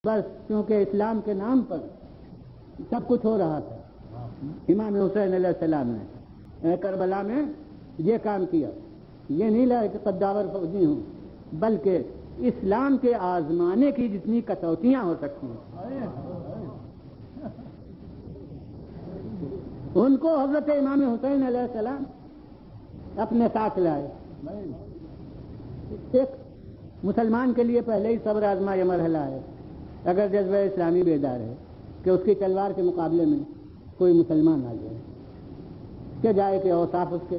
بس کیونکہ اسلام کے نام پر سب کچھ ہو رہا تھا۔ امام حسین علیہ السلام نے کربلا میں یہ کام کیا، یہ نہیں لگا کہ قداور فوجی ہوں، بلکہ اسلام کے آزمانے کی جتنی کسوٹیاں ہو سکتی ہیں ان کو حضرت امام حسین علیہ السلام اپنے ساتھ لائے۔ ایک مسلمان کے لیے پہلے ہی صبر آزما یہ مرحلہ ہے، اگر جذبہ اسلامی بیدار ہے کہ اس کی تلوار کے مقابلے میں کوئی مسلمان آ جائے کہ جائے کہ اوصاف اس کے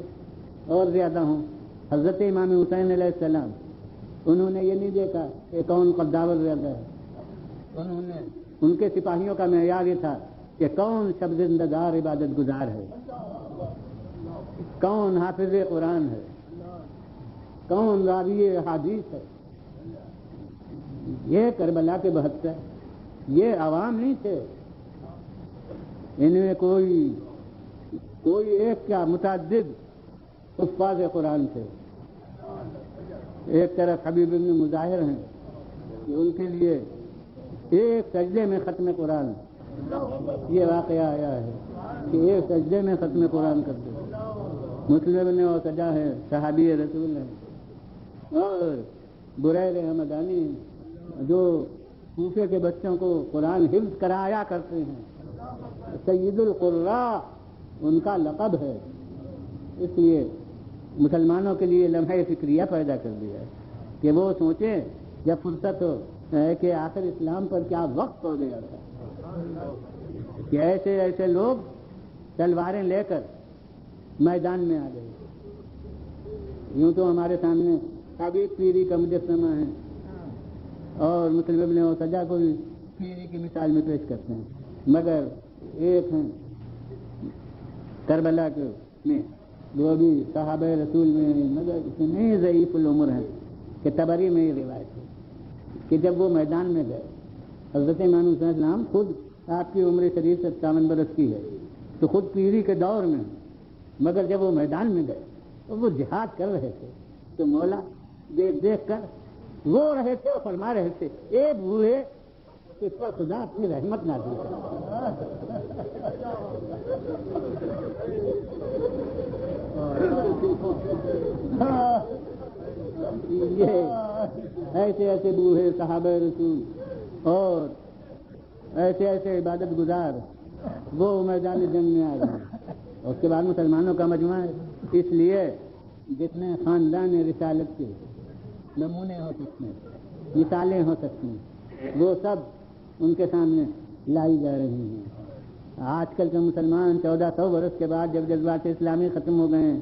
اور زیادہ ہوں۔ حضرت امام حسین علیہ السلام انہوں نے یہ نہیں دیکھا کہ کون قداور زیادہ ہے، انہوں نے ان کے سپاہیوں کا معیار یہ تھا کہ کون شب زندگار عبادت گزار ہے، کون حافظ قرآن ہے، کون راوی حدیث ہے۔ یہ کربلا کے 72 یہ عوام نہیں تھے، ان میں کوئی ایک کیا متعدد حفاظ قرآن تھے۔ ایک طرف حبیب ابن مظاہر ہیں کہ ان کے لیے ایک سجدے میں ختم قرآن، یہ واقعہ آیا ہے کہ ایک سجدے میں ختم قرآن کر دے۔ مسلم نے اور سجا ہے، صحابی رسول ہے، اور بریر حمدانی جو کوفے کے بچوں کو قرآن حفظ کرایا کرتے ہیں، سید القراء ان کا لقب ہے۔ اس لیے مسلمانوں کے لیے لمحہ فکریہ پیدا کر دیا ہے کہ وہ سوچیں جب فرصت ہو کہ آخر اسلام پر کیا وقت ہو گیا تھا کہ ایسے ایسے لوگ تلواریں لے کر میدان میں آ گئے۔ یوں تو ہمارے سامنے حبیب پیری کا مجسمہ ہے اور مسلم ابن سجا کو بھی پیری کی مثال میں پیش کرتے ہیں، مگر ایک ہیں کربلا کے میں وہ بھی صحابہ رسول میں مگر اتنے ضعیف العمر ہیں کہ تبری میں یہ روایت ہے کہ جب وہ میدان میں گئے، حضرت امام حسین علیہ السلام خود آپ کی عمر شریف 57 برس کی ہے تو خود پیری کے دور میں، مگر جب وہ میدان میں گئے تو وہ جہاد کر رہے تھے تو مولا دیکھ کر رو رہے تھے اور فرما رہے تھے اے بوڑھے اس پر خدا اپنی رحمت نازل کرے۔ یہ ایسے ایسے بوڑھے صحابہ رسول اور ایسے ایسے عبادت گزار وہ میدان جنگ میں آ گئے۔ اس کے بعد مسلمانوں کا مجمع ہے، اس لیے جتنے خاندان رسالت کے نمونے ہو سکتے ہیں، مثالیں ہو سکتی ہیں، وہ سب ان کے سامنے لائی جا رہی ہیں۔ آج کل کے مسلمان 1400 برس کے بعد جب جذبات اسلامی ختم ہو گئے ہیں،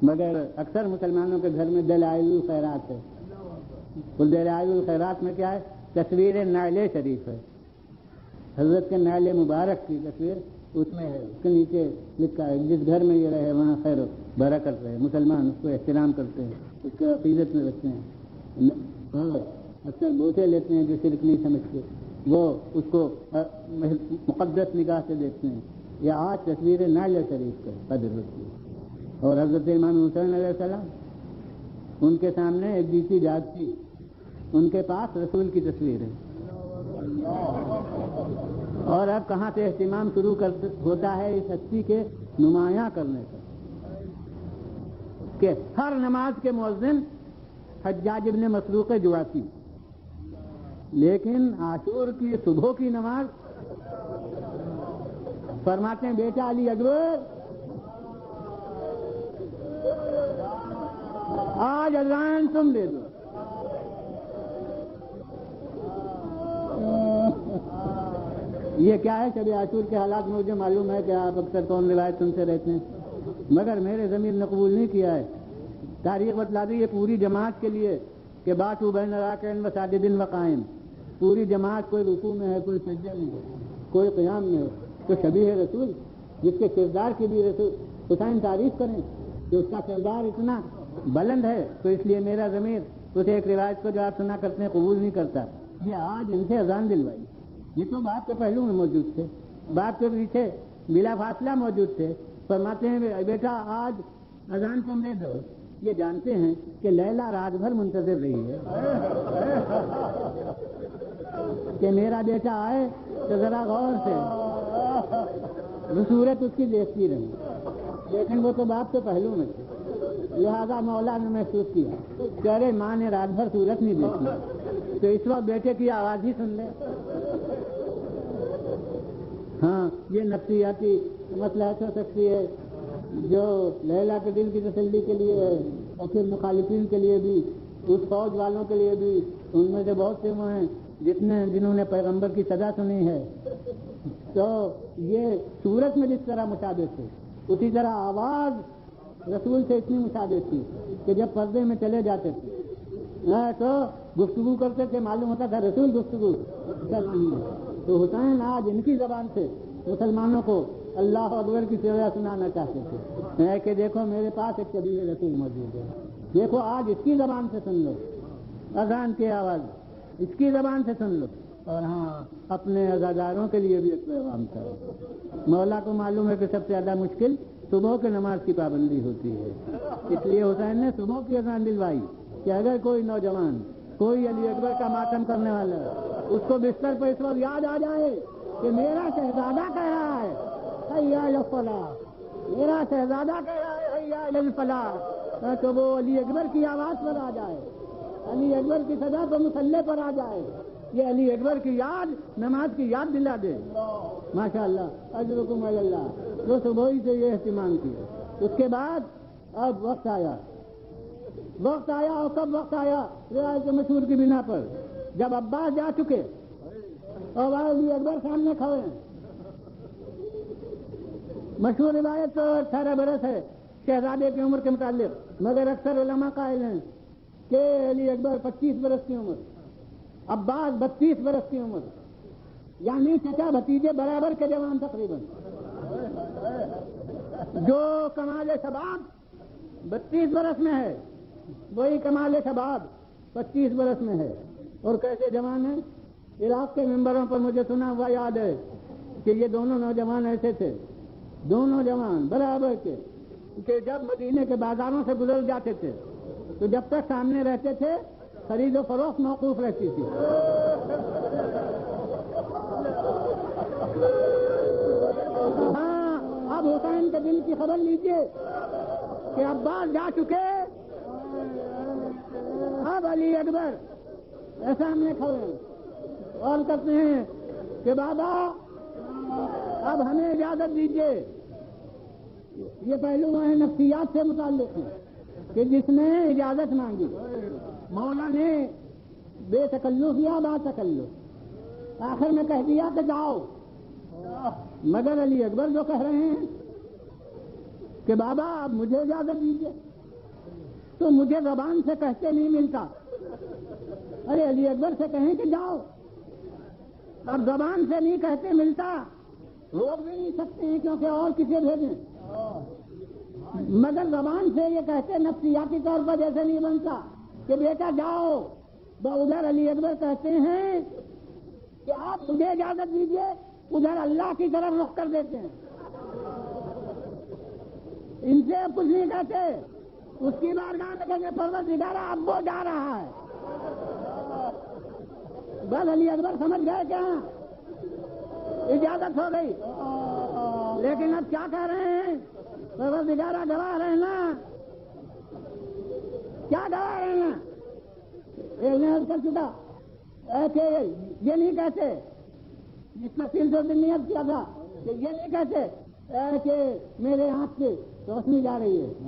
مگر اکثر مسلمانوں کے گھر میں دلائل الخیرات ہے۔ دلائل الخیرات میں کیا ہے؟ تصویر نعل شریف ہے، حضرت کے نعل مبارک کی تصویر اس میں ہے، اس کے نیچے لکھا ہے جس گھر میں یہ رہے وہاں خیر و برکت رہے۔ مسلمان اس کو احترام کرتے ہیں، اس کو عقیدت میں رکھتے ہیں، اور اکثر بوسے لیتے ہیں جو شرک نہیں سمجھتے، وہ اس کو مقدس نگاہ سے دیکھتے ہیں۔ یہ آج تصویر نعل شریف کا قدر ہوتی ہے۔ اور حضرت امام حسین علیہ السلام ان کے سامنے ایک دیسی جاگتی، ان کے پاس رسول کی تصویر ہے، اور اب کہاں سے اہتمام شروع ہوتا ہے اس ہستی کے نمایاں کرنے کا کہ ہر نماز کے مؤذن حجاج ابن مسروق جواسی، لیکن عاشور کی صبح کی نماز فرماتے ہیں بیٹا علی اکبر آج اذان تم دے دو۔ یہ کیا ہے؟ شب عاشور کے حالات میں مجھے معلوم ہے کہ آپ اکثر کون روایت سنتے رہتے ہیں، مگر میرے ضمیر نے قبول نہیں کیا ہے۔ تاریخ بتلا دی یہ پوری جماعت کے لیے کہ باتو بین راکعین و ساجدین و قائم، پوری جماعت کوئی رکوع میں ہے، کوئی سجدے میں ہے، کوئی قیام میں ہے، تو شبیہ رسول جس کے کردار کی بھی رسول حسین تعریف کریں کہ اس کا کردار اتنا بلند ہے، تو اس لیے میرا ضمیر اس ایک روایت کو جو آپ سنا کرتے ہیں قبول نہیں کرتا۔ یہ آج ان سے اذان دلوائی، یہ تو باپ کے پہلو میں موجود تھے، باپ کے پیچھے بلا فاصلہ موجود تھے، فرماتے ہیں بیٹا آج اذان تم دے دو۔ یہ جانتے ہیں کہ لیلا رات بھر منتظر رہی ہے، کہ میرا بیٹا آئے تو ذرا غور سے صورت اس کی دیکھتی رہی، لیکن وہ تو باپ تو پہلو میں تھے، لہٰذا مولا نے محسوس کیا کہ ارے ماں نے رات بھر صورت نہیں دیکھی، تو اس وقت بیٹے کی آواز ہی سن لے۔ ہاں، یہ نفسیاتی مصلحت ہو سکتی ہے جو لیلا کے دل کی تسلی کے لیے ہے، اور پھر مخالفین کے لیے بھی، اس فوج والوں کے لیے بھی، ان میں سے بہت سے وہ ہیں جنہوں نے پیغمبر کی صدا سنی ہے۔ تو یہ صورت میں جس طرح مشابہ تھے، اسی طرح آواز رسول سے اتنی مشابہ تھی کہ جب پردے میں چلے جاتے تھے تو گفتگو کرتے تھے، معلوم ہوتا تھا رسول گفتگو کر رہی ہے۔ تو حسین آج ان کی زبان سے مسلمانوں کو اللہ اکبر کی سزا سنانا چاہتے تھے کہ دیکھو میرے پاس ایک طبیل رسول موجود ہے، دیکھو آج اس کی زبان سے سن لو اذان کی آواز، اس کی زبان سے سن لو۔ اور ہاں، اپنے عزاداروں کے لیے بھی ایک پیغام تھا۔ مولا کو معلوم ہے کہ سب سے زیادہ مشکل صبح کی نماز کی پابندی ہوتی ہے، اس لیے حسین نے صبح کی اذان دلوائی کہ اگر کوئی نوجوان، کوئی علی اکبر کا ماتم کرنے والا اس کو بستر پر اس وقت یاد آ جائے کہ میرا شہزادہ کہہ رہا ہے حی علی الفلاح، میرا شہزادہ کہہ رہا ہے حی علی الفلاح، تو وہ علی اکبر کی آواز پر آ جائے، علی اکبر کی صدا تو مسلح پر آ جائے، یہ علی اکبر کی یاد نماز کی یاد دلا دے۔ ماشاءاللہ، اجرکم علی اللہ، جو صبح ہی سے یہ اہتمام کیا۔ اس کے بعد اب وقت آیا، اور کب وقت آیا؟ روایت مشہور کی بنا پر جب عباس جا چکے اور علی اکبر سامنے کھڑے ہیں۔ مشہور روایت تو 18 برس ہے شہزادے کی عمر کے متعلق، مگر اکثر علماء قائل ہیں کہ علی اکبر 25 برس کی عمر، عباس 32 برس کی عمر، یعنی چچا بھتیجے برابر کے جوان تقریباً۔ جو کمال شباب 32 برس میں ہے، وہی کمال شباب 25 برس میں ہے۔ اور کیسے جوان ہیں؟ عراق کے ممبروں پر مجھے سنا ہوا یاد ہے کہ یہ دونوں نوجوان ایسے تھے، دونوں جوان برابر کے، کہ جب مدینے کے بازاروں سے گزر جاتے تھے تو جب تک سامنے رہتے تھے خرید و فروخت موقوف رہتی تھی۔ ہاں، اب حسین کے دل کی خبر لیجئے کہ عباس جا چکے، اب علی اکبر سامنے کھڑے ہیں اور کہتے ہیں کہ بابا اب ہمیں اجازت دیجئے۔ یہ پہلو ہیں نفسیات سے متعلق ہیں کہ جس نے اجازت مانگی، مولا نے بے تکلف یا با تکلف آخر میں کہہ دیا کہ جاؤ، مگر علی اکبر جو کہہ رہے ہیں کہ بابا اب مجھے اجازت دیجئے، تو مجھے زبان سے کہتے نہیں ملتا۔ ارے علی اکبر سے کہیں کہ جاؤ، اب زبان سے نہیں کہتے ملتا، روک بھی نہیں سکتے ہیں کیونکہ اور کسے بھیجیں، مگر زبان سے یہ کہتے نفسیاتی طور پر جیسے نہیں بنتا کہ بیٹا جاؤ، ادھر علی اکبر کہتے ہیں کہ آپ مجھے اجازت دیجئے، ادھر اللہ کی طرف رخ کر دیتے ہیں، ان سے اب کچھ نہیں کہتے، اس کی بارگاہ میں کہیں گے پروردگارا اب وہ جا رہا ہے۔ بس علی اکبر سمجھ گئے کیا اجازت ہو گئی، لیکن اب کیا کہہ رہے ہیں؟ پروردگارا گواہ رہنا، کیا گواہ رہنا؟ عرض کر چکا کہ یہ نہیں کہتے، اس تفصیل سے نیت کیا تھا کہ یہ نہیں کہتے کہ میرے ہاتھ سے روشنی جا رہی ہے۔